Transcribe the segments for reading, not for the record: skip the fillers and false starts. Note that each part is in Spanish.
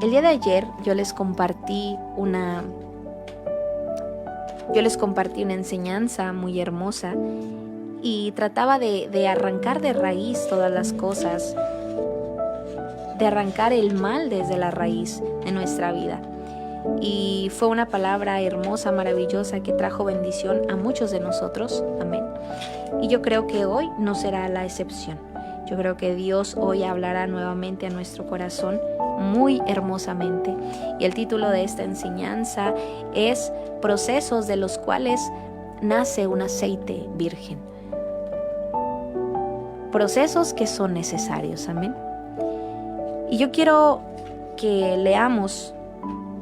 El día de ayer yo les compartí una enseñanza muy hermosa y trataba de arrancar de raíz todas las cosas, de arrancar el mal desde la raíz de nuestra vida. Y fue una palabra hermosa, maravillosa, que trajo bendición a muchos de nosotros. Amén. Y yo creo que hoy no será la excepción. Yo creo que Dios hoy hablará nuevamente a nuestro corazón muy hermosamente. Y el título de esta enseñanza es Procesos de los cuales nace un aceite virgen. Procesos que son necesarios. Amén. Y yo quiero que leamos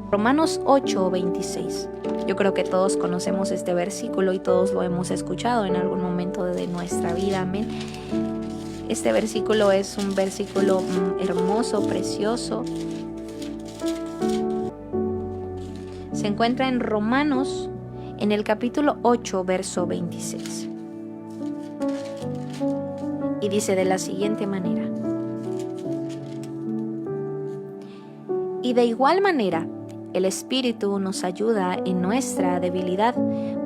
Romanos 8:26. Yo creo que todos conocemos este versículo y todos lo hemos escuchado en algún momento de nuestra vida. Amén. Este versículo es un versículo hermoso, precioso. Se encuentra en Romanos, en el capítulo 8, verso 26. Y dice de la siguiente manera: y de igual manera, el Espíritu nos ayuda en nuestra debilidad,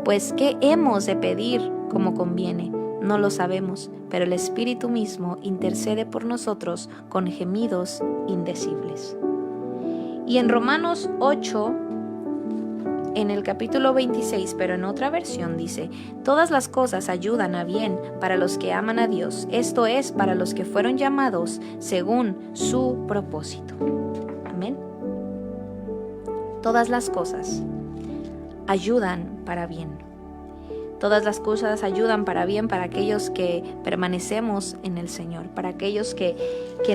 pues ¿qué hemos de pedir como conviene? No lo sabemos, pero el Espíritu mismo intercede por nosotros con gemidos indecibles. Y en Romanos 8, en el capítulo 26, pero en otra versión dice: todas las cosas ayudan a bien para los que aman a Dios, esto es, para los que fueron llamados según su propósito. Amén. Todas las cosas ayudan para bien. Todas las cosas ayudan para bien para aquellos que permanecemos en el Señor, para aquellos que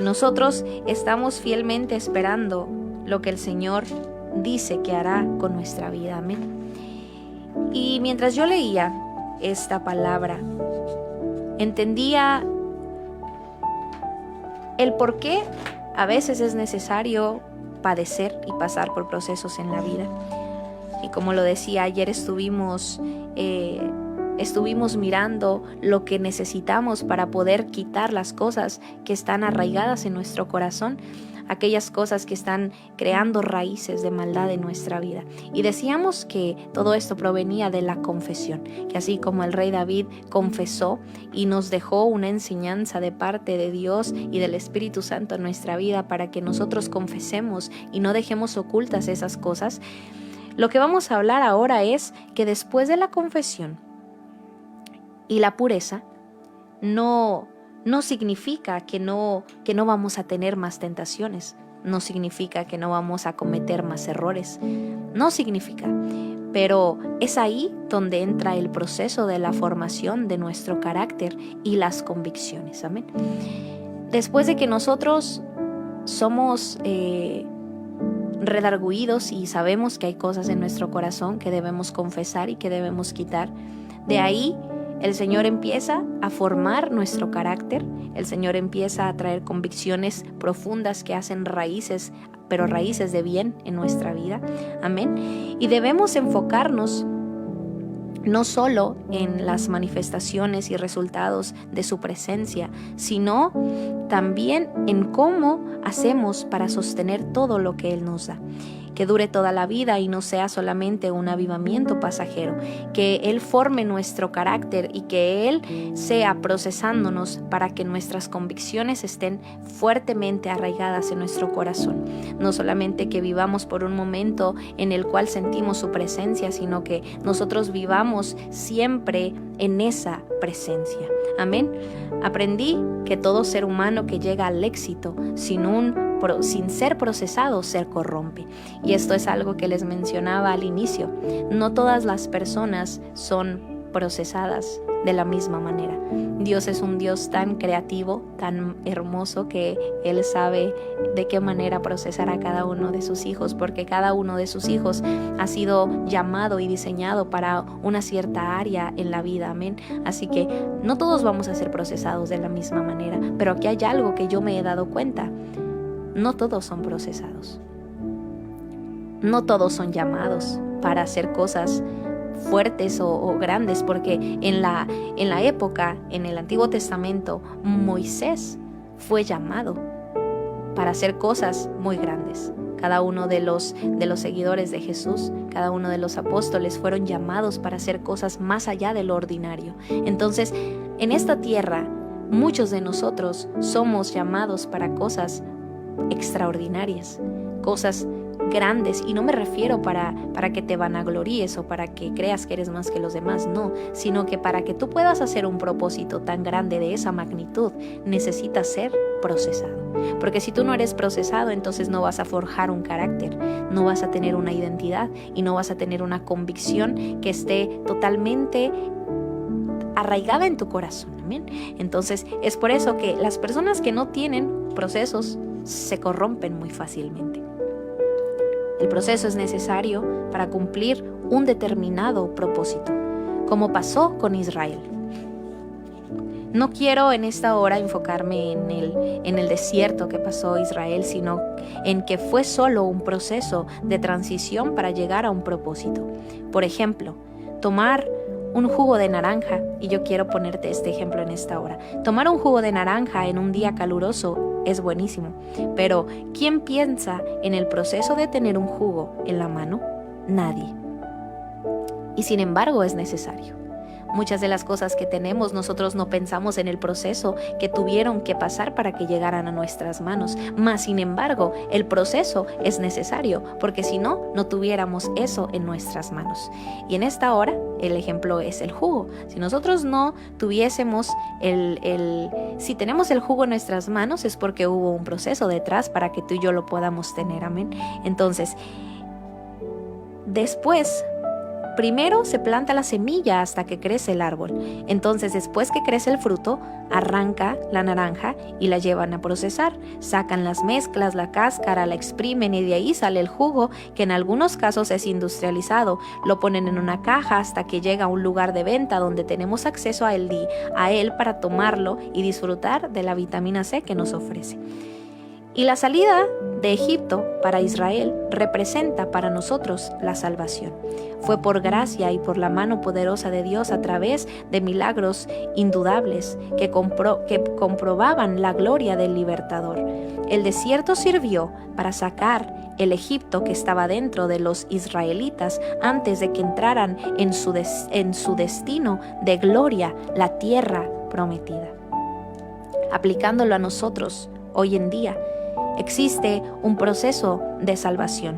nosotros estamos fielmente esperando lo que el Señor dice que hará con nuestra vida. Amén. Y mientras yo leía esta palabra, entendía el por qué a veces es necesario padecer y pasar por procesos en la vida. Y como lo decía ayer, estuvimos mirando lo que necesitamos para poder quitar las cosas que están arraigadas en nuestro corazón, aquellas cosas que están creando raíces de maldad en nuestra vida. Y decíamos que todo esto provenía de la confesión, que así como el rey David confesó y nos dejó una enseñanza de parte de Dios y del Espíritu Santo en nuestra vida para que nosotros confesemos y no dejemos ocultas esas cosas. Lo que vamos a hablar ahora es que después de la confesión y la pureza, no significa que no vamos a tener más tentaciones, no significa que no vamos a cometer más errores, no significa, pero es ahí donde entra el proceso de la formación de nuestro carácter y las convicciones. Amén. Después de que nosotros somos redarguidos y sabemos que hay cosas en nuestro corazón que debemos confesar y que debemos quitar, de ahí el Señor empieza a formar nuestro carácter, el Señor empieza a traer convicciones profundas que hacen raíces, pero raíces de bien en nuestra vida. Amén. Y debemos enfocarnos no solo en las manifestaciones y resultados de su presencia, sino también en cómo hacemos para sostener todo lo que Él nos da. Que dure toda la vida y no sea solamente un avivamiento pasajero, que Él forme nuestro carácter y que Él sea procesándonos para que nuestras convicciones estén fuertemente arraigadas en nuestro corazón. No solamente que vivamos por un momento en el cual sentimos su presencia, sino que nosotros vivamos siempre en esa presencia. Amén. Aprendí que todo ser humano que llega al éxito sin ser procesado se corrompe. Y esto es algo que les mencionaba al inicio. No todas las personas son procesadas de la misma manera. Dios es un Dios tan creativo, tan hermoso, que Él sabe de qué manera procesar a cada uno de sus hijos, porque cada uno de sus hijos ha sido llamado y diseñado para una cierta área en la vida. Amén. Así que no todos vamos a ser procesados de la misma manera, pero aquí hay algo que yo me he dado cuenta. No todos son procesados. No todos son llamados para hacer cosas fuertes o grandes, porque en la época, en el Antiguo Testamento, Moisés fue llamado para hacer cosas muy grandes. cada uno de los seguidores de Jesús, cada uno de los apóstoles fueron llamados para hacer cosas más allá de lo ordinario. Entonces, en esta tierra, muchos de nosotros somos llamados para cosas extraordinarias, cosas grandes, y no me refiero para que te vanaglories o para que creas que eres más que los demás, no, sino que para que tú puedas hacer un propósito tan grande de esa magnitud, necesitas ser procesado. Porque si tú no eres procesado, entonces no vas a forjar un carácter, no vas a tener una identidad y no vas a tener una convicción que esté totalmente arraigada en tu corazón. ¿Amén? Entonces es por eso que las personas que no tienen procesos se corrompen muy fácilmente. El proceso es necesario para cumplir un determinado propósito, como pasó con Israel. No quiero en esta hora enfocarme en el desierto que pasó Israel, sino en que fue solo un proceso de transición para llegar a un propósito. Por ejemplo, tomar un jugo de naranja, y yo quiero ponerte este ejemplo en esta hora. Tomar un jugo de naranja en un día caluroso es buenísimo, pero ¿quién piensa en el proceso de tener un jugo en la mano? Nadie. Y sin embargo es necesario. Muchas de las cosas que tenemos, nosotros no pensamos en el proceso que tuvieron que pasar para que llegaran a nuestras manos. Mas, sin embargo, el proceso es necesario, porque si no, no tuviéramos eso en nuestras manos. Y en esta hora, el ejemplo es el jugo. Si nosotros no tuviésemos si tenemos el jugo en nuestras manos, es porque hubo un proceso detrás para que tú y yo lo podamos tener. Amén. Entonces, después, primero se planta la semilla hasta que crece el árbol. Entonces, después que crece el fruto, arranca la naranja y la llevan a procesar. Sacan las mezclas, la cáscara, la exprimen y de ahí sale el jugo, que en algunos casos es industrializado. Lo ponen en una caja hasta que llega a un lugar de venta donde tenemos acceso a él para tomarlo y disfrutar de la vitamina C que nos ofrece. Y la salida de Egipto para Israel representa para nosotros la salvación. Fue por gracia y por la mano poderosa de Dios a través de milagros indudables que comprobaban la gloria del libertador. El desierto sirvió para sacar el Egipto que estaba dentro de los israelitas antes de que entraran en su destino de gloria, la tierra prometida. Aplicándolo a nosotros hoy en día, existe un proceso de salvación,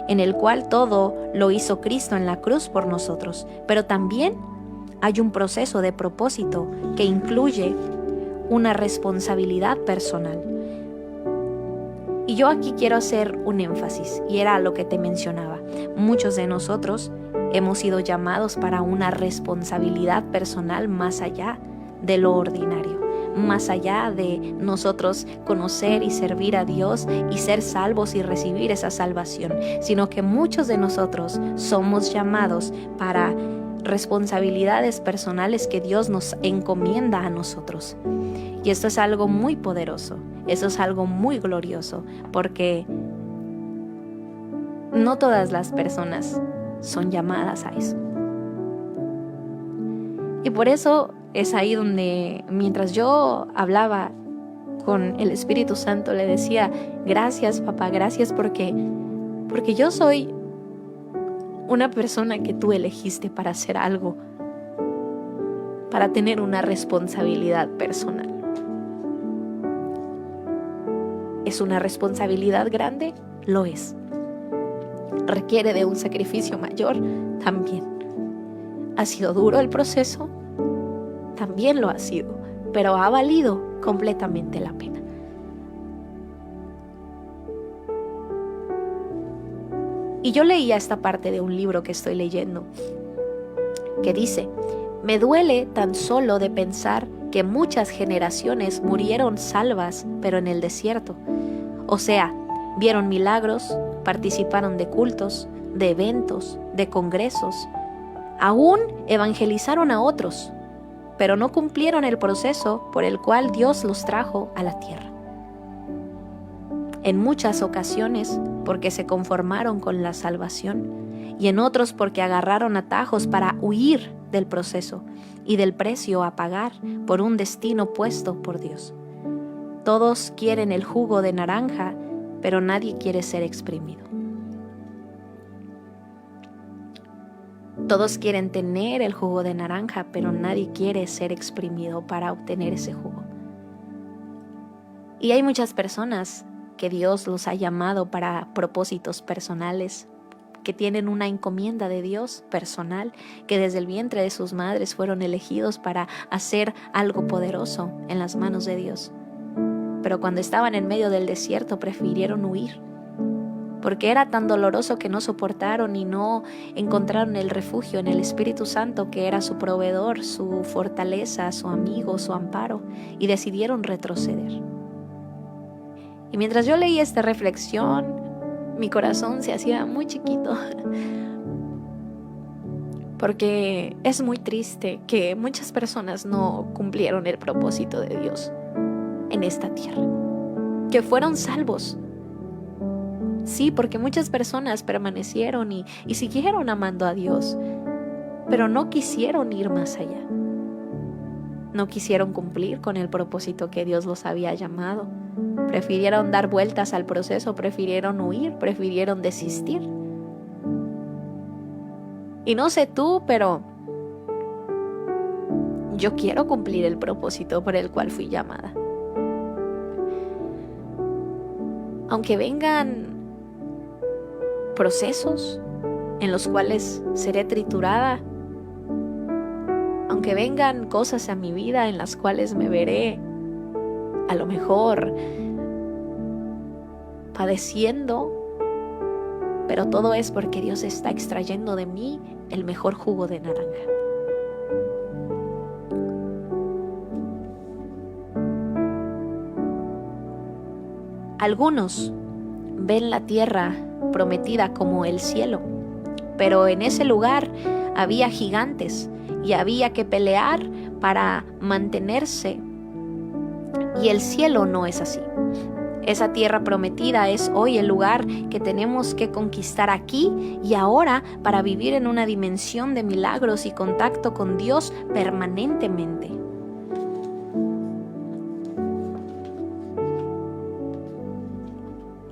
en el cual todo lo hizo Cristo en la cruz por nosotros, pero también hay un proceso de propósito que incluye una responsabilidad personal. Y yo aquí quiero hacer un énfasis, y era lo que te mencionaba. Muchos de nosotros hemos sido llamados para una responsabilidad personal más allá de lo ordinario, más allá de nosotros conocer y servir a Dios y ser salvos y recibir esa salvación, sino que muchos de nosotros somos llamados para responsabilidades personales que Dios nos encomienda a nosotros. Y esto es algo muy poderoso, eso es algo muy glorioso, porque no todas las personas son llamadas a eso. Y por eso es ahí donde, mientras yo hablaba con el Espíritu Santo, le decía: gracias, papá, gracias porque yo soy una persona que tú elegiste para hacer algo, para tener una responsabilidad personal. ¿Es una responsabilidad grande? Lo es. ¿Requiere de un sacrificio mayor? También. ¿Ha sido duro el proceso? También lo ha sido, pero ha valido completamente la pena. Y yo leía esta parte de un libro que estoy leyendo, que dice: me duele tan solo de pensar que muchas generaciones murieron salvas, pero en el desierto. O sea, vieron milagros, participaron de cultos, de eventos, de congresos, aún evangelizaron a otros, pero no cumplieron el proceso por el cual Dios los trajo a la tierra. En muchas ocasiones porque se conformaron con la salvación, y en otros porque agarraron atajos para huir del proceso y del precio a pagar por un destino puesto por Dios. Todos quieren el jugo de naranja pero nadie quiere ser exprimido. Todos quieren tener el jugo de naranja, pero nadie quiere ser exprimido para obtener ese jugo. Y hay muchas personas que Dios los ha llamado para propósitos personales, que tienen una encomienda de Dios personal, que desde el vientre de sus madres fueron elegidos para hacer algo poderoso en las manos de Dios. Pero cuando estaban en medio del desierto prefirieron huir, porque era tan doloroso que no soportaron y no encontraron el refugio en el Espíritu Santo, que era su proveedor, su fortaleza, su amigo, su amparo, y decidieron retroceder. Y mientras yo leía esta reflexión, mi corazón se hacía muy chiquito, porque es muy triste que muchas personas no cumplieron el propósito de Dios en esta tierra, que fueron salvos. Sí, porque muchas personas permanecieron y siguieron amando a Dios, pero no quisieron ir más allá. No quisieron cumplir con el propósito que Dios los había llamado. Prefirieron dar vueltas al proceso, prefirieron huir, prefirieron desistir. Y no sé tú, pero yo quiero cumplir el propósito por el cual fui llamada. Aunque vengan procesos en los cuales seré triturada, aunque vengan cosas a mi vida en las cuales me veré a lo mejor padeciendo, pero todo es porque Dios está extrayendo de mí el mejor jugo de naranja. Algunos ven la tierra prometida como el cielo, pero en ese lugar había gigantes y había que pelear para mantenerse, y el cielo no es así. Esa tierra prometida es hoy el lugar que tenemos que conquistar aquí y ahora para vivir en una dimensión de milagros y contacto con Dios permanentemente.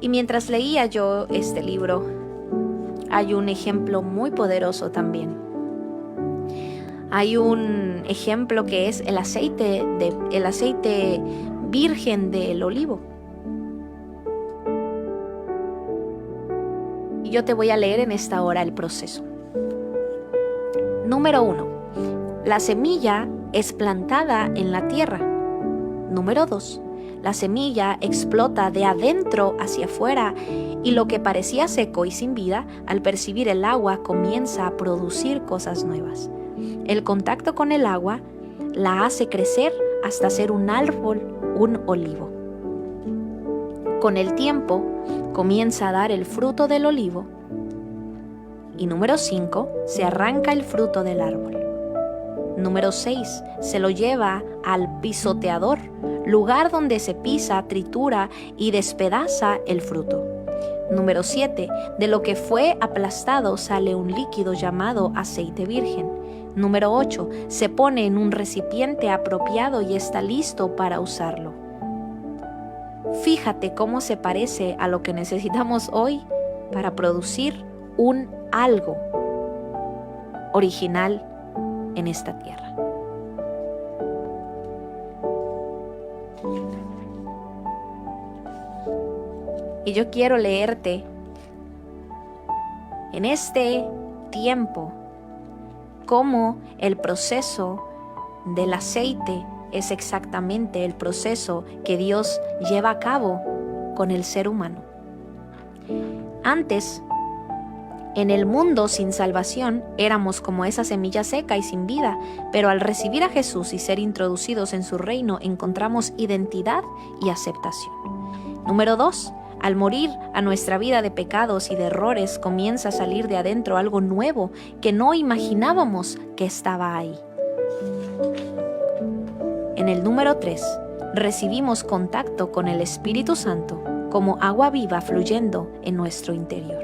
Y mientras leía yo este libro, hay un ejemplo muy poderoso también. Hay un ejemplo que es el aceite virgen del olivo. Y yo te voy a leer en esta hora el proceso. Número 1. La semilla es plantada en la tierra. Número 2. La semilla explota de adentro hacia afuera y lo que parecía seco y sin vida, al percibir el agua, comienza a producir cosas nuevas. El contacto con el agua la hace crecer hasta ser un árbol, un olivo. Con el tiempo, comienza a dar el fruto del olivo. Y número 5, se arranca el fruto del árbol. Número 6, se lo lleva al pisoteador, lugar donde se pisa, tritura y despedaza el fruto. Número 7, de lo que fue aplastado sale un líquido llamado aceite virgen. Número 8, se pone en un recipiente apropiado y está listo para usarlo. Fíjate cómo se parece a lo que necesitamos hoy para producir un algo original en esta tierra. Y yo quiero leerte en este tiempo cómo el proceso del aceite es exactamente el proceso que Dios lleva a cabo con el ser humano. Antes, en el mundo sin salvación, éramos como esa semilla seca y sin vida, pero al recibir a Jesús y ser introducidos en su reino, encontramos identidad y aceptación. Número 2. Al morir a nuestra vida de pecados y de errores, comienza a salir de adentro algo nuevo que no imaginábamos que estaba ahí. En el número 3, recibimos contacto con el Espíritu Santo como agua viva fluyendo en nuestro interior.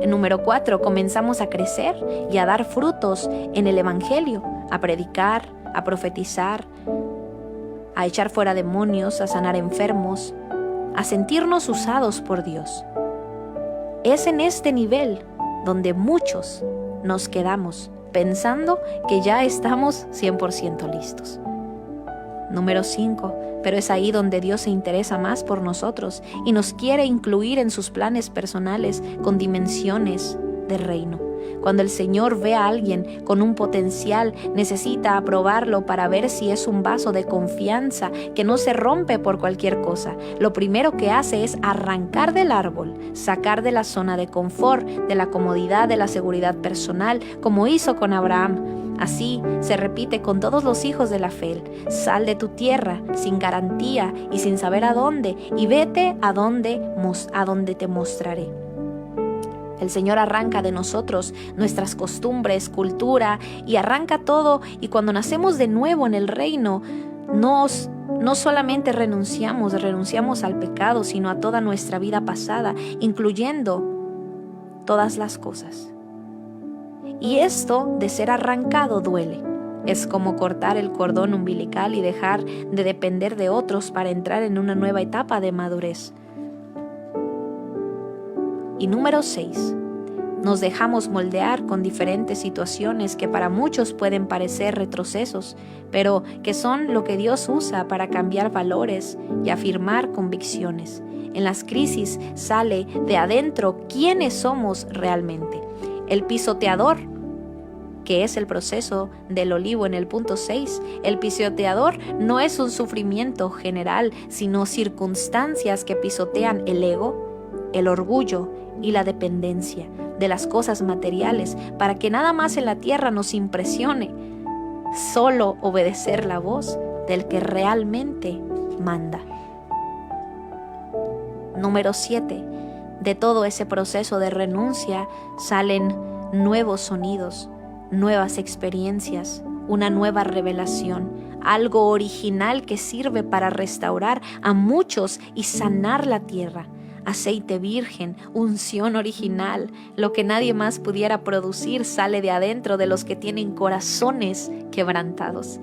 Número 4, comenzamos a crecer y a dar frutos en el Evangelio, a predicar, a profetizar, a echar fuera demonios, a sanar enfermos, a sentirnos usados por Dios. Es en este nivel donde muchos nos quedamos pensando que ya estamos 100% listos. Número 5, pero es ahí donde Dios se interesa más por nosotros y nos quiere incluir en sus planes personales con dimensiones de reino. Cuando el Señor ve a alguien con un potencial, necesita aprobarlo para ver si es un vaso de confianza que no se rompe por cualquier cosa. Lo primero que hace es arrancar del árbol, sacar de la zona de confort, de la comodidad, de la seguridad personal, como hizo con Abraham. Así se repite con todos los hijos de la fe. Sal de tu tierra sin garantía y sin saber a dónde, y vete a donde te mostraré. El Señor arranca de nosotros nuestras costumbres, cultura, y arranca todo, y cuando nacemos de nuevo en el reino, no solamente renunciamos al pecado, sino a toda nuestra vida pasada, incluyendo todas las cosas. Y esto de ser arrancado duele. Es como cortar el cordón umbilical y dejar de depender de otros para entrar en una nueva etapa de madurez. Y número 6, nos dejamos moldear con diferentes situaciones que para muchos pueden parecer retrocesos, pero que son lo que Dios usa para cambiar valores y afirmar convicciones. En las crisis sale de adentro quiénes somos realmente. El pisoteador, que es el proceso del olivo en el punto 6, el pisoteador no es un sufrimiento general, sino circunstancias que pisotean el ego, el orgullo y la dependencia de las cosas materiales, para que nada más en la tierra nos impresione, solo obedecer la voz del que realmente manda. Número 7, de todo ese proceso de renuncia salen nuevos sonidos, nuevas experiencias, una nueva revelación, algo original que sirve para restaurar a muchos y sanar la tierra. Aceite virgen, unción original, lo que nadie más pudiera producir sale de adentro de los que tienen corazones quebrantados.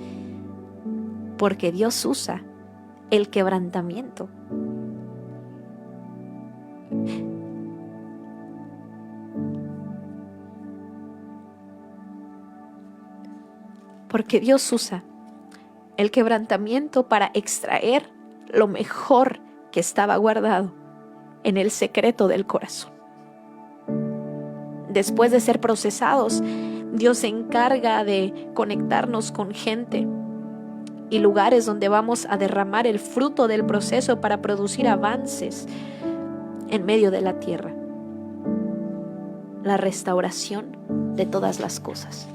Porque Dios usa el quebrantamiento. Porque Dios usa el quebrantamiento para extraer lo mejor que estaba guardado en el secreto del corazón. Después de ser procesados, Dios se encarga de conectarnos con gente y lugares donde vamos a derramar el fruto del proceso para producir avances en medio de la tierra. La restauración de todas las cosas.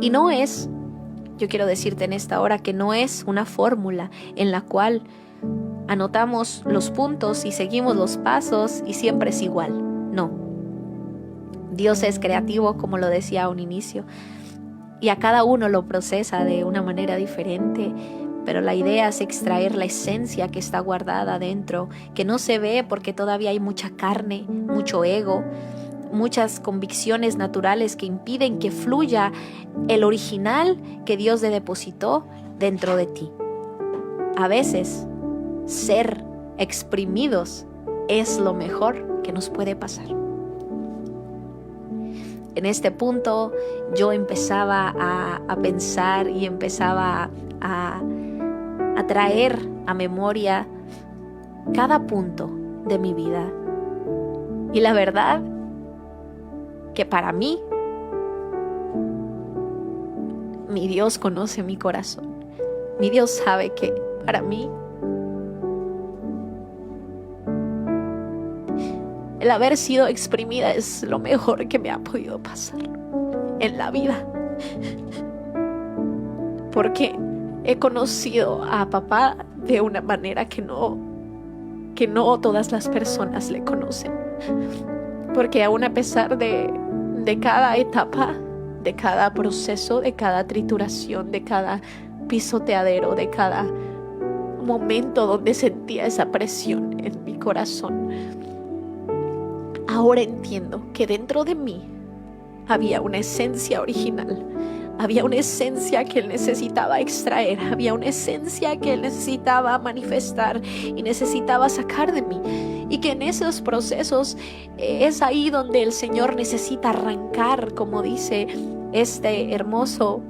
Y no es, yo quiero decirte en esta hora que no es una fórmula en la cual anotamos los puntos y seguimos los pasos y siempre es igual. No. Dios es creativo, como lo decía a un inicio, y a cada uno lo procesa de una manera diferente, pero la idea es extraer la esencia que está guardada dentro, que no se ve porque todavía hay mucha carne, mucho ego, muchas convicciones naturales que impiden que fluya el original que Dios le depositó dentro de ti. A veces, ser exprimidos es lo mejor que nos puede pasar. En este punto yo empezaba a pensar y empezaba a traer a memoria cada punto de mi vida. Y la verdad que para mí, mi Dios conoce mi corazón. Mi Dios sabe que para mí el haber sido exprimida es lo mejor que me ha podido pasar en la vida. Porque he conocido a papá de una manera que no todas las personas le conocen. Porque aún a pesar de cada etapa, de cada proceso, de cada trituración, de cada pisoteadero, de cada momento donde sentía esa presión en mi corazón, ahora entiendo que dentro de mí había una esencia original, Había una esencia que Él necesitaba extraer, había una esencia que Él necesitaba manifestar y necesitaba sacar de mí. Y que en esos procesos es ahí donde el Señor necesita arrancar, como dice este hermoso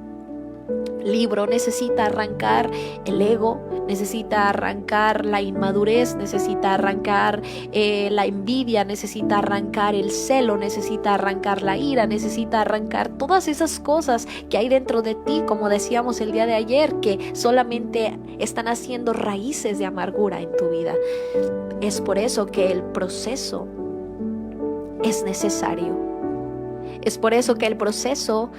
libro, necesita arrancar el ego, necesita arrancar la inmadurez, necesita arrancar la envidia, necesita arrancar el celo, necesita arrancar la ira, necesita arrancar todas esas cosas que hay dentro de ti, como decíamos el día de ayer, que solamente están haciendo raíces de amargura en tu vida. Es por eso que el proceso es necesario. Es por eso que el proceso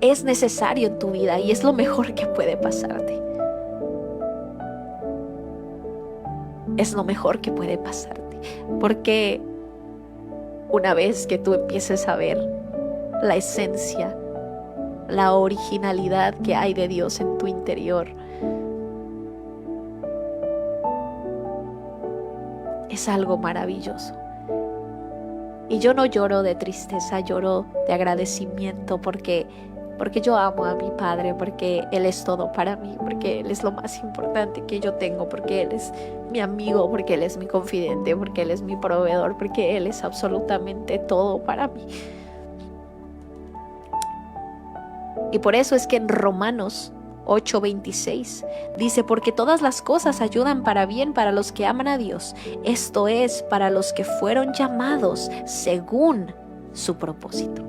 es necesario en tu vida y es lo mejor que puede pasarte. Es lo mejor que puede pasarte. Porque una vez que tú empieces a ver la esencia, la originalidad que hay de Dios en tu interior, es algo maravilloso. Y yo no lloro de tristeza, lloro de agradecimiento porque yo amo a mi Padre, porque Él es todo para mí, porque Él es lo más importante que yo tengo, porque Él es mi amigo, porque Él es mi confidente, porque Él es mi proveedor, porque Él es absolutamente todo para mí. Y por eso es que en Romanos 8:26 dice: porque todas las cosas ayudan para bien para los que aman a Dios, esto es, para los que fueron llamados según su propósito.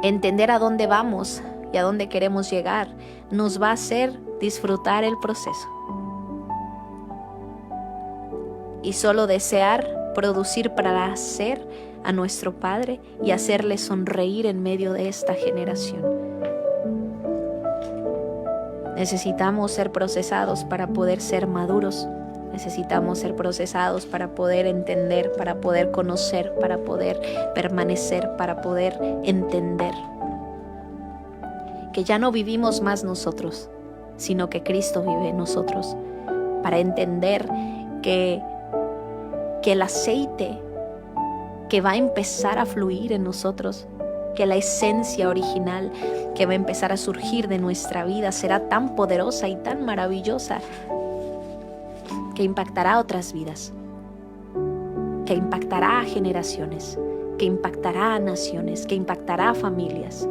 Entender a dónde vamos y a dónde queremos llegar nos va a hacer disfrutar el proceso. Y solo desear producir placer a nuestro Padre y hacerle sonreír en medio de esta generación. Necesitamos ser procesados para poder ser maduros. Necesitamos ser procesados para poder entender, para poder conocer, para poder permanecer, para poder entender que ya no vivimos más nosotros, sino que Cristo vive en nosotros. Para entender que el aceite que va a empezar a fluir en nosotros, que la esencia original que va a empezar a surgir de nuestra vida será tan poderosa y tan maravillosa que impactará a otras vidas, que impactará a generaciones, que impactará a naciones, que impactará a familias,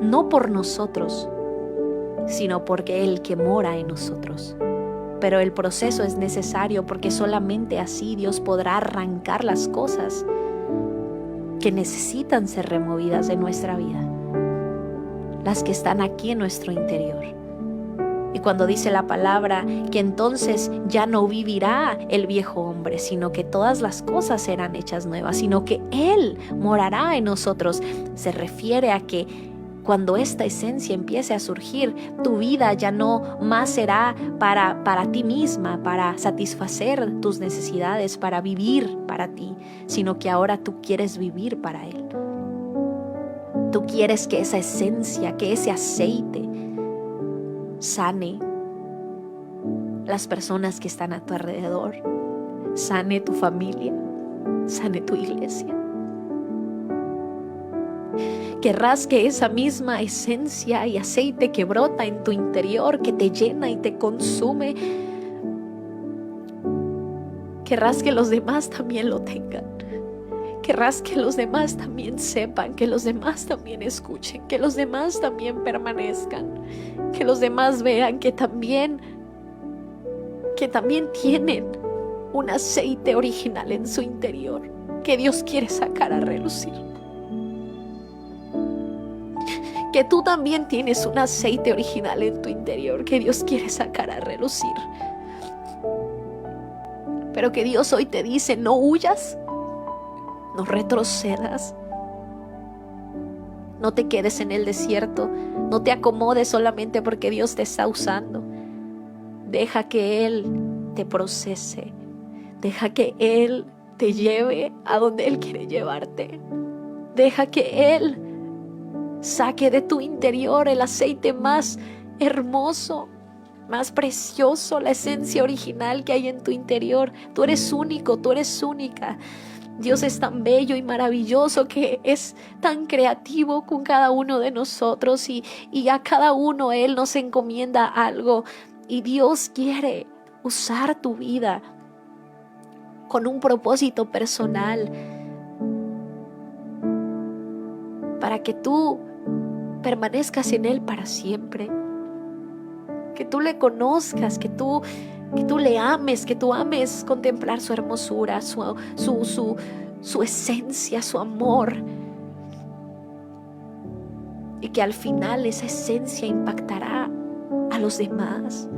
no por nosotros, sino porque Él que mora en nosotros. Pero el proceso es necesario porque solamente así Dios podrá arrancar las cosas que necesitan ser removidas de nuestra vida, las que están aquí en nuestro interior. Y cuando dice la palabra que entonces ya no vivirá el viejo hombre, sino que todas las cosas serán hechas nuevas, sino que Él morará en nosotros, se refiere a que cuando esta esencia empiece a surgir, tu vida ya no más será para ti misma, para satisfacer tus necesidades, para vivir para ti, sino que ahora tú quieres vivir para Él. Tú quieres que esa esencia, que ese aceite sane las personas que están a tu alrededor, sane tu familia, sane tu iglesia. Querrás que esa misma esencia y aceite que brota en tu interior, que te llena y te consume, querrás que los demás también lo tengan. Querrás que los demás también sepan, que los demás también escuchen, que los demás también permanezcan, que los demás vean que también tienen un aceite original en su interior, que Dios quiere sacar a relucir. Que tú también tienes un aceite original en tu interior que Dios quiere sacar a relucir. Pero que Dios hoy te dice: no huyas, no retrocedas, no te quedes en el desierto, no te acomodes solamente porque Dios te está usando. Deja que Él te procese, deja que Él te lleve a donde Él quiere llevarte. Deja que Él saque de tu interior el aceite más hermoso, más precioso, la esencia original que hay en tu interior. Tú eres único, tú eres única. Dios es tan bello y maravilloso, que es tan creativo con cada uno de nosotros, y a cada uno Él nos encomienda algo, y Dios quiere usar tu vida con un propósito personal para que tú permanezcas en Él para siempre, que tú le conozcas, que tú le ames, que tú ames contemplar su hermosura, su esencia, su amor, y que al final esa esencia impactará a los demás.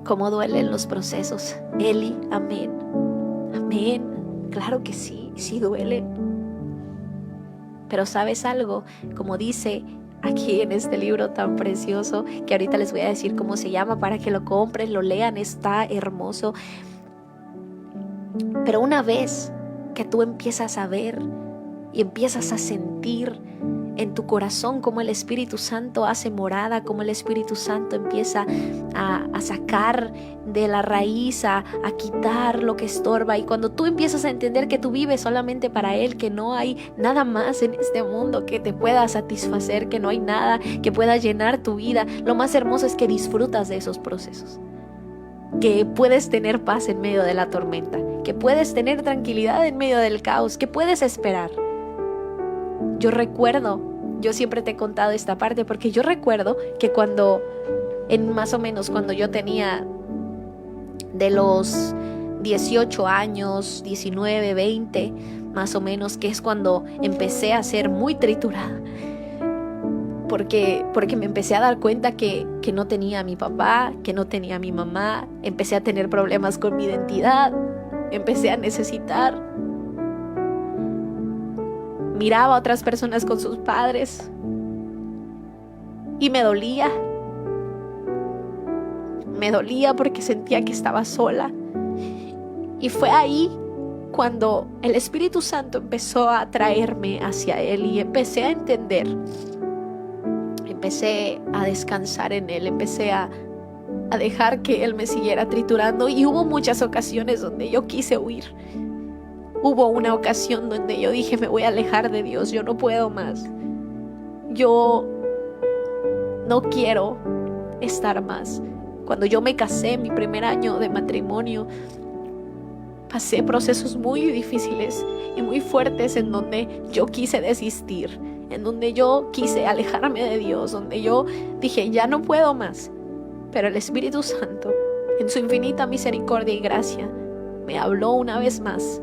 Cómo duelen los procesos, Eli, amén, amén, claro que sí, sí duelen. Pero ¿sabes algo? Como dice aquí en este libro tan precioso, que ahorita les voy a decir cómo se llama para que lo compren, lo lean, está hermoso. Pero una vez que tú empiezas a ver y empiezas a sentir en tu corazón cómo el Espíritu Santo hace morada, cómo el Espíritu Santo empieza a sacar de la raíz, a quitar lo que estorba, y cuando tú empiezas a entender que tú vives solamente para Él, que no hay nada más en este mundo que te pueda satisfacer, que no hay nada que pueda llenar tu vida, lo más hermoso es que disfrutas de esos procesos, que puedes tener paz en medio de la tormenta, que puedes tener tranquilidad en medio del caos, que puedes esperar. Yo recuerdo, yo siempre te he contado esta parte, porque yo recuerdo que más o menos cuando yo tenía de los 18 años, 19, 20, más o menos, que es cuando empecé a ser muy triturada, porque me empecé a dar cuenta que no tenía a mi papá, que no tenía a mi mamá, empecé a tener problemas con mi identidad, empecé a necesitar. Miraba a otras personas con sus padres y me dolía porque sentía que estaba sola. Y fue ahí cuando el Espíritu Santo empezó a traerme hacia Él, y empecé a entender, empecé a descansar en Él, empecé a dejar que Él me siguiera triturando. Y hubo muchas ocasiones donde yo quise huir. Hubo una ocasión donde yo dije, me voy a alejar de Dios, yo no puedo más. Yo no quiero estar más. Cuando yo me casé, mi primer año de matrimonio, pasé procesos muy difíciles y muy fuertes en donde yo quise desistir, en donde yo quise alejarme de Dios, donde yo dije, ya no puedo más. Pero el Espíritu Santo, en su infinita misericordia y gracia, me habló una vez más.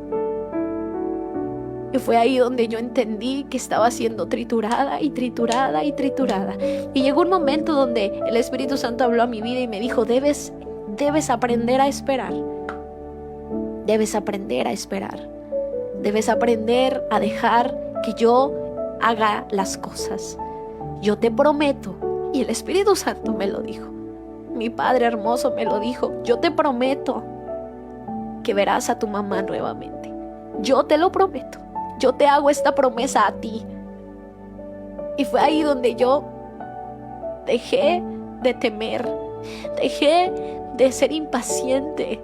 Y fue ahí donde yo entendí que estaba siendo triturada y triturada y triturada. Y llegó un momento donde el Espíritu Santo habló a mi vida y me dijo, debes aprender a esperar. Debes aprender a esperar. Debes aprender a dejar que yo haga las cosas. Yo te prometo, y el Espíritu Santo me lo dijo. Mi Padre hermoso me lo dijo. Yo te prometo que verás a tu mamá nuevamente. Yo te lo prometo. Yo te hago esta promesa a ti. Y fue ahí donde yo dejé de temer, dejé de ser impaciente,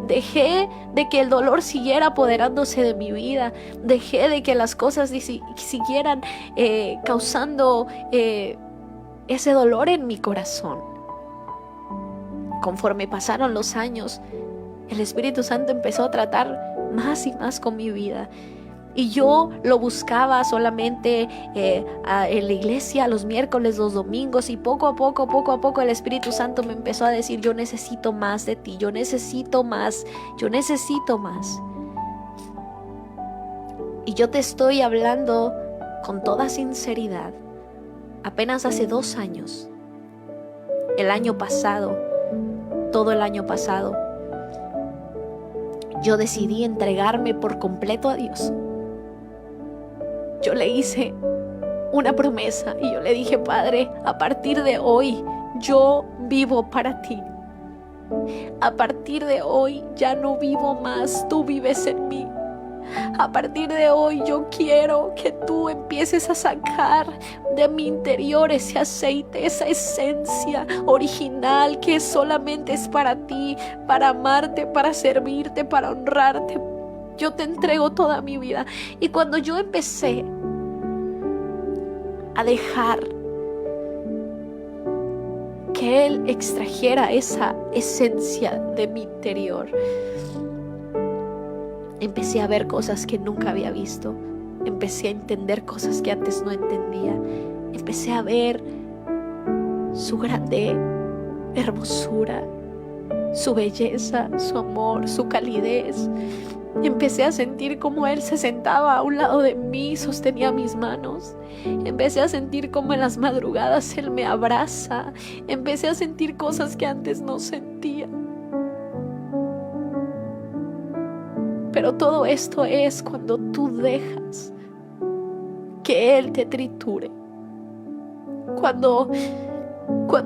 dejé de que el dolor siguiera apoderándose de mi vida, dejé de que las cosas siguieran causando ese dolor en mi corazón. Conforme pasaron los años, el Espíritu Santo empezó a tratar más y más con mi vida. Y yo lo buscaba solamente en la iglesia los miércoles, los domingos, y poco a poco el Espíritu Santo me empezó a decir, yo necesito más de ti, yo necesito más, yo necesito más. Y yo te estoy hablando con toda sinceridad. Apenas hace 2 años, el año pasado, todo el año pasado, yo decidí entregarme por completo a Dios. Yo le hice una promesa y yo le dije, Padre, a partir de hoy yo vivo para ti. A partir de hoy ya no vivo más, tú vives en mí. A partir de hoy yo quiero que tú empieces a sacar de mi interior ese aceite, esa esencia original que solamente es para ti, para amarte, para servirte, para honrarte. Yo te entrego toda mi vida. Y cuando yo empecé a dejar que Él extrajera esa esencia de mi interior, empecé a ver cosas que nunca había visto. Empecé a entender cosas que antes no entendía. Empecé a ver su grande hermosura, su belleza, su amor, su calidez. Empecé a sentir cómo Él se sentaba a un lado de mí, sostenía mis manos. Empecé a sentir cómo en las madrugadas Él me abraza. Empecé a sentir cosas que antes no sentía. Pero todo esto es cuando tú dejas que Él te triture. Cuando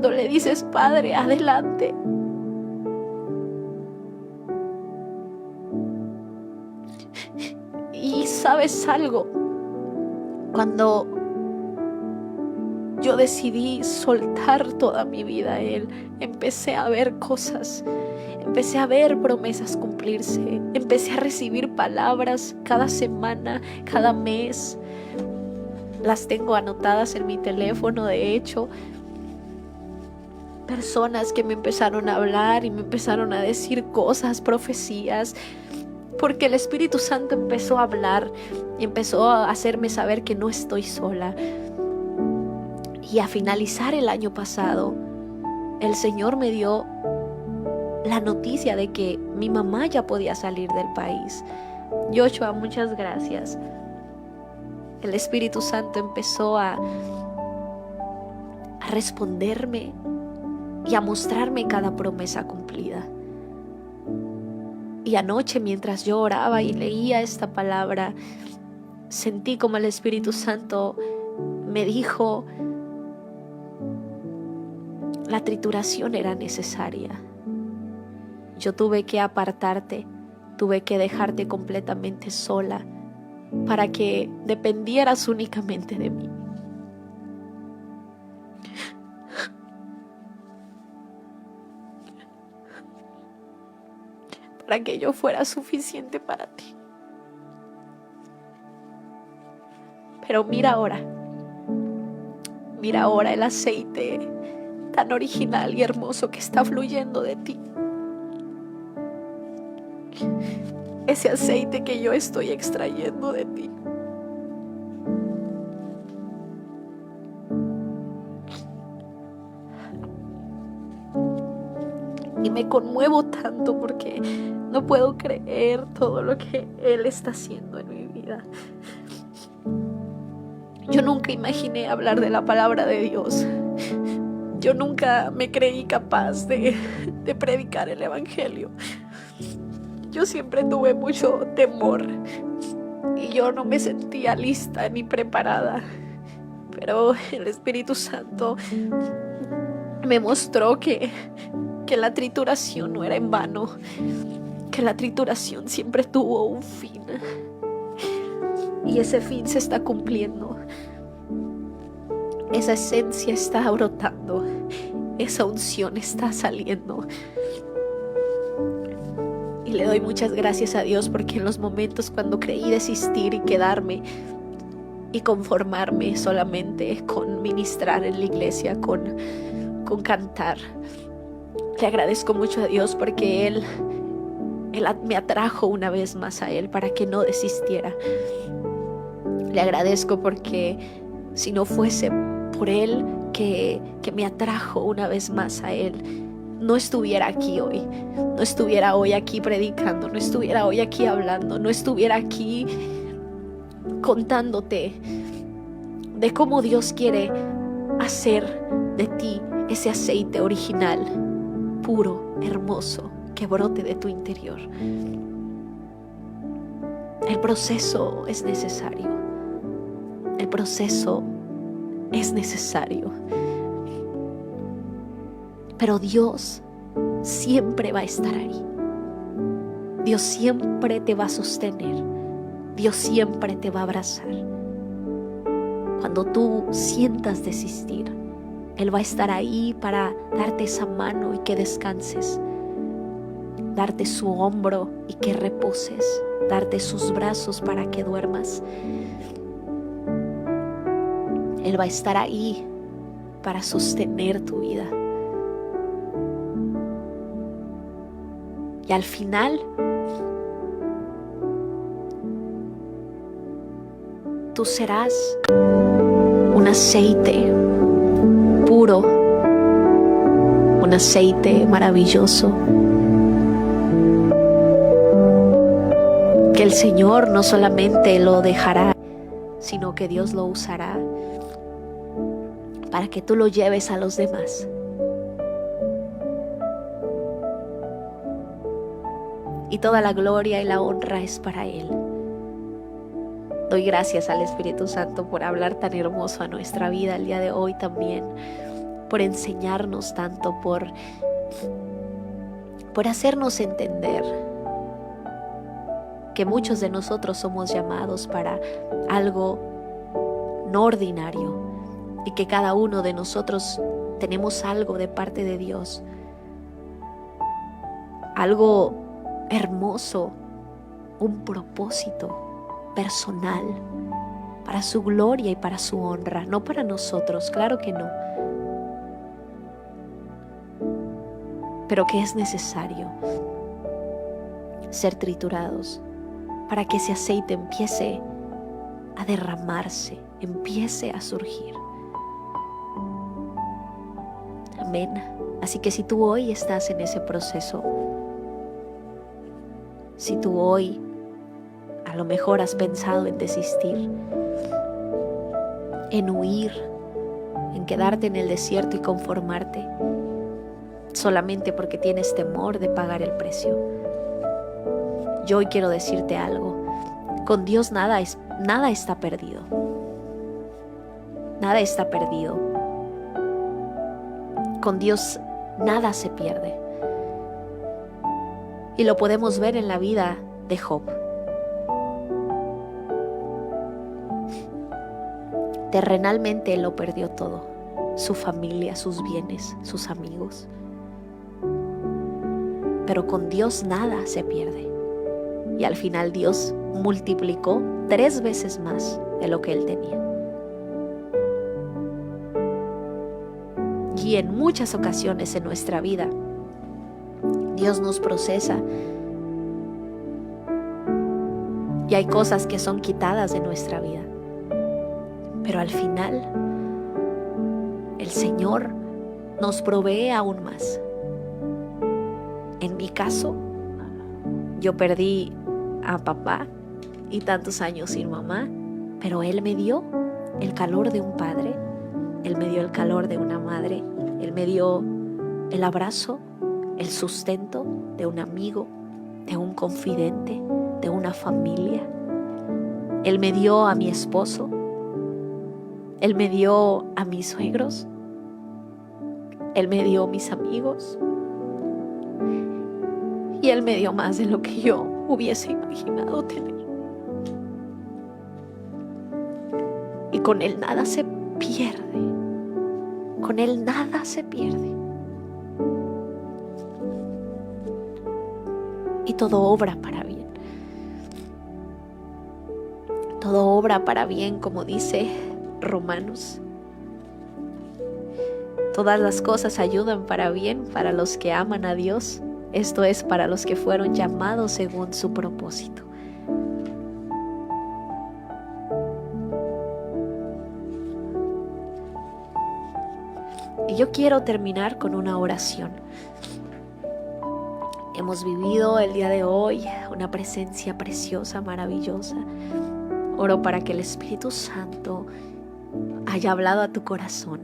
le dices, Padre, adelante. Y sabes algo, cuando yo decidí soltar toda mi vida a Él, empecé a ver cosas, empecé a ver promesas cumplirse, empecé a recibir palabras cada semana, cada mes. Las tengo anotadas en mi teléfono, de hecho. Personas que me empezaron a hablar y me empezaron a decir cosas, profecías, porque el Espíritu Santo empezó a hablar y empezó a hacerme saber que no estoy sola. Y a finalizar el año pasado, el Señor me dio la noticia de que mi mamá ya podía salir del país. Joshua, muchas gracias. El Espíritu Santo empezó a responderme y a mostrarme cada promesa cumplida. Y anoche, mientras yo oraba y leía esta palabra, sentí como el Espíritu Santo me dijo: la trituración era necesaria. Yo tuve que apartarte, tuve que dejarte completamente sola para que dependieras únicamente de mí. Para que yo fuera suficiente para ti. Pero mira ahora el aceite tan original y hermoso que está fluyendo de ti. Ese aceite que yo estoy extrayendo de ti. Y me conmuevo tanto porque no puedo creer todo lo que Él está haciendo en mi vida. Yo nunca imaginé hablar de la palabra de Dios. Yo nunca me creí capaz de predicar el Evangelio. Yo siempre tuve mucho temor y yo no me sentía lista ni preparada. Pero el Espíritu Santo me mostró que la trituración no era en vano, que la trituración siempre tuvo un fin. Y ese fin se está cumpliendo. Esa esencia está brotando. Esa unción está saliendo. Y le doy muchas gracias a Dios porque en los momentos cuando creí desistir y quedarme y conformarme solamente con ministrar en la iglesia, con cantar, le agradezco mucho a Dios porque Él me atrajo una vez más a Él para que no desistiera. Le agradezco porque si no fuese por Él que me atrajo una vez más a Él, no estuviera aquí hoy. No estuviera hoy aquí predicando, no estuviera hoy aquí hablando, no estuviera aquí contándote de cómo Dios quiere hacer de ti ese aceite original, puro, hermoso, que brote de tu interior. El proceso es necesario. El proceso es necesario. Pero Dios siempre va a estar ahí. Dios siempre te va a sostener. Dios siempre te va a abrazar. Cuando tú sientas desistir, Él va a estar ahí para darte esa mano y que descanses, darte su hombro y que reposes, darte sus brazos para que duermas. Él va a estar ahí para sostener tu vida. Y al final, tú serás un aceite puro, un aceite maravilloso, que el Señor no solamente lo dejará, sino que Dios lo usará para que tú lo lleves a los demás. Y toda la gloria y la honra es para Él. Doy gracias al Espíritu Santo por hablar tan hermoso a nuestra vida el día de hoy también, por enseñarnos tanto, por hacernos entender que muchos de nosotros somos llamados para algo no ordinario y que cada uno de nosotros tenemos algo de parte de Dios, algo hermoso, un propósito personal para su gloria y para su honra, no para nosotros, claro que no, pero que es necesario ser triturados para que ese aceite empiece a derramarse, empiece a surgir. Amén. Así que si tú hoy estás en ese proceso, si tú hoy a lo mejor has pensado en desistir, en huir, en quedarte en el desierto y conformarte, solamente porque tienes temor de pagar el precio, yo hoy quiero decirte algo. Con Dios nada está perdido. Nada está perdido. Con Dios nada se pierde. Y lo podemos ver en la vida de Job. Terrenalmente él lo perdió todo: su familia, sus bienes, sus amigos. Pero con Dios nada se pierde. Y al final Dios multiplicó 3 veces más de lo que él tenía. Y en muchas ocasiones en nuestra vida, Dios nos procesa y hay cosas que son quitadas de nuestra vida. Pero al final, el Señor nos provee aún más. En mi caso, yo perdí a papá y tantos años sin mamá, pero Él me dio el calor de un padre, Él me dio el calor de una madre, Él me dio el abrazo, el sustento de un amigo, de un confidente, de una familia. Él me dio a mi esposo, Él me dio a mis suegros, Él me dio a mis amigos, y Él me dio más de lo que yo hubiese imaginado tener. Y con Él nada se pierde. Con Él nada se pierde. Y todo obra para bien. Todo obra para bien, como dice Romanos. Todas las cosas ayudan para bien para los que aman a Dios. Esto es, para los que fueron llamados según su propósito. Y yo quiero terminar con una oración. Hemos vivido el día de hoy una presencia preciosa, maravillosa. Oro para que el Espíritu Santo haya hablado a tu corazón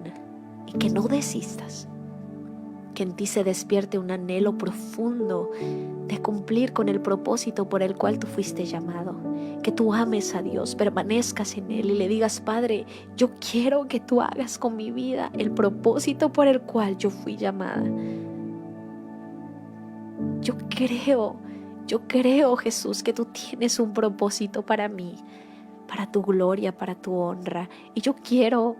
y que no desistas. Que en ti se despierte un anhelo profundo de cumplir con el propósito por el cual tú fuiste llamado. Que tú ames a Dios, permanezcas en Él y le digas: Padre, yo quiero que tú hagas con mi vida el propósito por el cual yo fui llamada. Yo creo Yo creo, Jesús, que tú tienes un propósito para mí, para tu gloria, para tu honra. Y yo quiero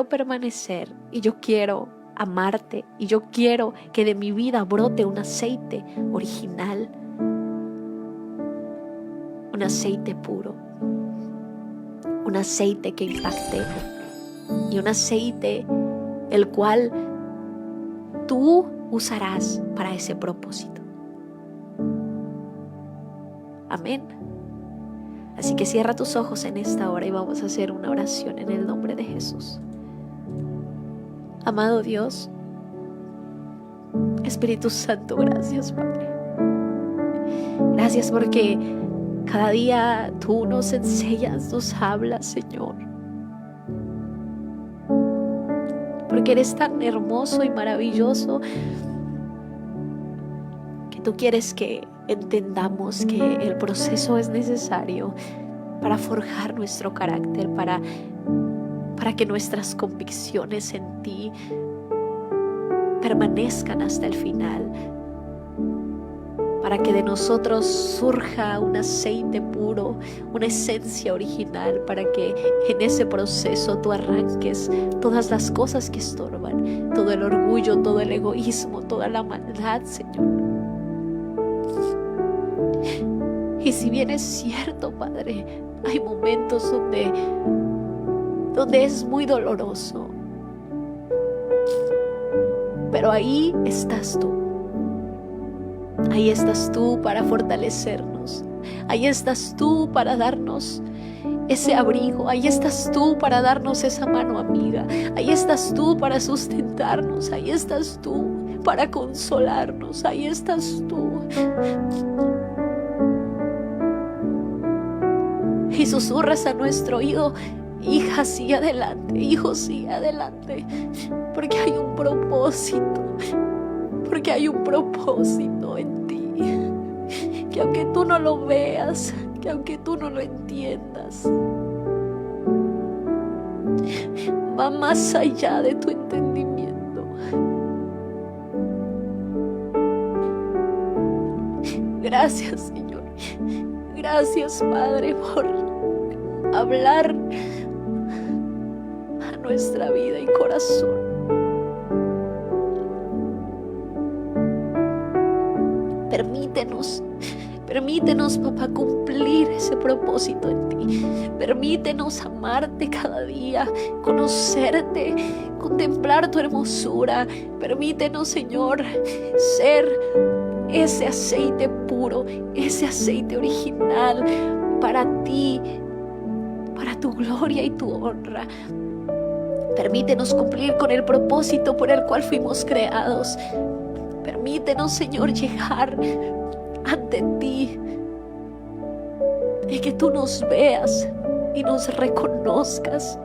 permanecer, y yo quiero amarte, y yo quiero que de mi vida brote un aceite original, un aceite puro, un aceite que impacte, y un aceite el cual tú usarás para ese propósito. Amén. Así que cierra tus ojos en esta hora y vamos a hacer una oración en el nombre de Jesús. Amado Dios, Espíritu Santo, gracias, Padre. Gracias porque cada día tú nos enseñas, nos hablas, Señor. Porque eres tan hermoso y maravilloso que tú quieres que entendamos que el proceso es necesario para forjar nuestro carácter, para que nuestras convicciones en ti permanezcan hasta el final, para que de nosotros surja un aceite puro, una esencia original, para que en ese proceso tú arranques todas las cosas que estorban, todo el orgullo, todo el egoísmo, toda la maldad, Señor. Y si bien es cierto, Padre, hay momentos donde es muy doloroso, pero ahí estás tú. Ahí estás tú para fortalecernos. Ahí estás tú para darnos ese abrigo. Ahí estás tú para darnos esa mano amiga. Ahí estás tú para sustentarnos. Ahí estás tú para consolarnos. Ahí estás tú. Y susurras a nuestro oído: hija, sigue adelante, hijo, sigue adelante, porque hay un propósito, porque hay un propósito en ti, que aunque tú no lo veas, que aunque tú no lo entiendas, va más allá de tu entendimiento. Gracias, Señor. Gracias, Padre, por hablar a nuestra vida y corazón. Permítenos, papá, cumplir ese propósito en ti. Permítenos amarte cada día, conocerte, contemplar tu hermosura. Permítenos, Señor, ser ese aceite puro, ese aceite original para ti, para tu gloria y tu honra. Permítenos cumplir con el propósito por el cual fuimos creados. Permítenos, Señor, llegar ante ti y que tú nos veas y nos reconozcas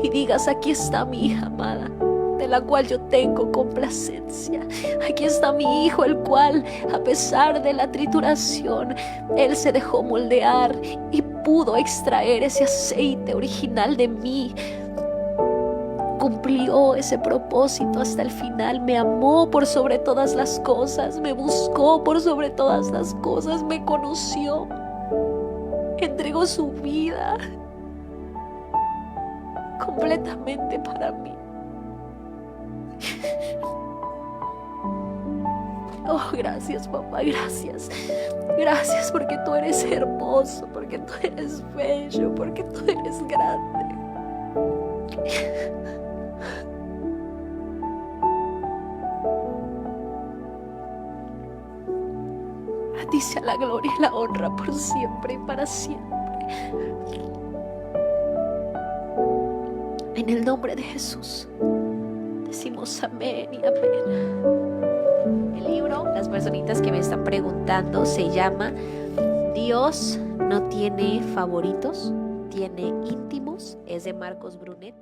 y digas: aquí está mi hija amada, de la cual yo tengo complacencia. Aquí está mi hijo, el cual, a pesar de la trituración, él se dejó moldear y pudo extraer ese aceite original de mí. Cumplió ese propósito hasta el final. Me amó por sobre todas las cosas, me buscó por sobre todas las cosas, me conoció, entregó su vida completamente para mí. Oh, gracias, papá, gracias. Gracias porque tú eres hermoso, porque tú eres bello, porque tú eres grande. A ti sea la gloria y la honra por siempre y para siempre. En el nombre de Jesús decimos amén y amén. El libro, las personitas que me están preguntando, se llama Dios no tiene favoritos, tiene íntimos. Es de Marcos Brunet.